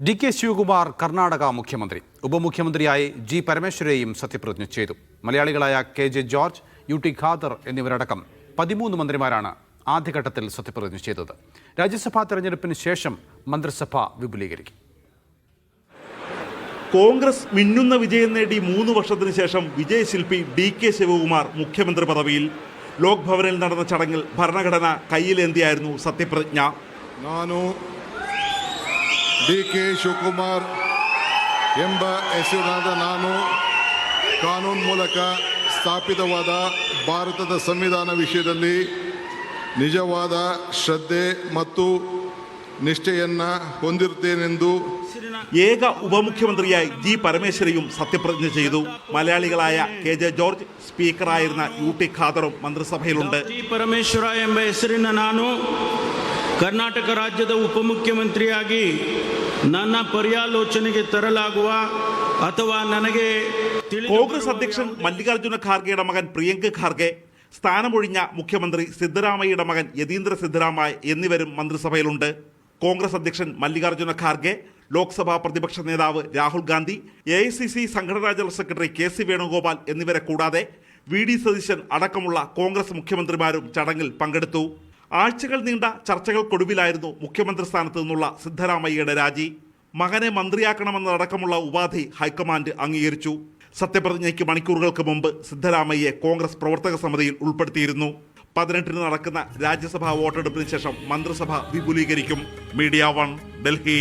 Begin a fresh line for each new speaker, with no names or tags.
DK. Shivakumar Karnataka മുഖ്യമന്ത്രി. ഉപമുഖ്യമന്ത്രിയായി G. പരമേശ്വരയെയും സത്യപ്രതിജ്ഞ ചെയ്തു. മലയാളികളായ കെ.ജെ. ജോർജ്, യു.ടി. ഖാദർ എന്നിവരടക്കം 13 മന്ത്രിമാരാണ് ആദ്യഘട്ടത്തിൽ സത്യപ്രതിജ്ഞ ചെയ്തത്. രാജ്യസഭാ തെരഞ്ഞെടുപ്പിന് ശേഷം മന്ത്രിസഭ വിപുലീകരിക്കും.
കോൺഗ്രസ് മിന്നുന്ന വിജയം നേടി 3 വർഷത്തിന് ശേഷം വിജയശില്പി ഡി.കെ. ശിവകുമാർ മുഖ്യമന്ത്രി പദവിയിൽ. ലോക് ഭവനിൽ നടന്ന ചടങ്ങിൽ ഭരണഘടന കയ്യിലേന്തിയായിരുന്നു സത്യപ്രതിജ്ഞ.
ಡಿ.ಕೆ. ಶಿವಕುಮಾರ್ ಎಂಬ ಹೆಸರಿನಾದ ನಾನು ಕಾನೂನು ಮೂಲಕ ಸ್ಥಾಪಿತವಾದ ಭಾರತದ ಸಂವಿಧಾನ ವಿಷಯದಲ್ಲಿ ನಿಜವಾದ ಶ್ರದ್ಧೆ ಮತ್ತು ನಿಷ್ಠೆಯನ್ನು ಹೊಂದಿರುತ್ತೇನೆಂದು
ഏക ഉപമുഖ്യമന്ത്രിയായി ജി. പരമേശ്വരയും സത്യപ്രതിജ്ഞ ചെയ്തു. മലയാളികളായ കെ.ജെ. ജോർജ്, സ്പീക്കറായിരുന്ന യു.ടി. ഖാദറും മന്ത്രിസഭയിലുണ്ട്.
ಪರಮೇಶ್ವರ ಎಂಬ ಹೆಸರಿನ ನಾನು ಕರ್ನಾಟಕ ರಾಜ್ಯದ ಉಪಮುಖ್ಯಮಂತ್ರಿಯಾಗಿ ನನ್ನ ಪರ್ಯಾಲೋಚನೆಗೆ ತರಲಾಗುವ ಅಥವಾ ನನಗೆ
കോൺഗ്രസ് അധ്യക്ഷൻ മല്ലികാർജുന ഖാർഗെയുടെ മകൻ പ്രിയങ്ക് ഖാർഗെ, സ്ഥാനമൊഴിഞ്ഞ മുഖ്യമന്ത്രി സിദ്ധരാമയ്യയുടെ മകൻ യതീന്ദ്ര സിദ്ധരാമയ്യ എന്നിവരും മന്ത്രിസഭയിലുണ്ട്. കോൺഗ്രസ് അധ്യക്ഷൻ മല്ലികാർജുന ഖാർഗെ, ലോക്സഭാ പ്രതിപക്ഷ നേതാവ് രാഹുൽ ഗാന്ധി, AICC സംഘടനാ general secretary K. C. Venugopal എന്നിവരെ കൂടാതെ വി.ഡി. സതീശൻ അടക്കമുള്ള കോൺഗ്രസ് മുഖ്യമന്ത്രിമാരും ചടങ്ങിൽ പങ്കെടുത്തു. ആഴ്ചകൾ നീണ്ട ചർച്ചകൾക്കൊടുവിലായിരുന്നു മുഖ്യമന്ത്രി സ്ഥാനത്ത് നിന്നുള്ള സിദ്ധരാമയ്യയുടെ രാജി. മകനെ മന്ത്രിയാക്കണമെന്നതടക്കമുള്ള ഉപാധി ഹൈക്കമാൻഡ് അംഗീകരിച്ചു. സത്യപ്രതിജ്ഞയ്ക്ക് മണിക്കൂറുകൾക്ക് മുമ്പ് സിദ്ധരാമയ്യയെ കോൺഗ്രസ് പ്രവർത്തക സമിതിയിൽ ഉൾപ്പെടുത്തിയിരുന്നു. 18-ന് നടക്കുന്ന രാജ്യസഭാ വോട്ടെടുപ്പിന് ശേഷം മന്ത്രിസഭ വിപുലീകരിക്കും. മീഡിയ 1, ഡൽഹി.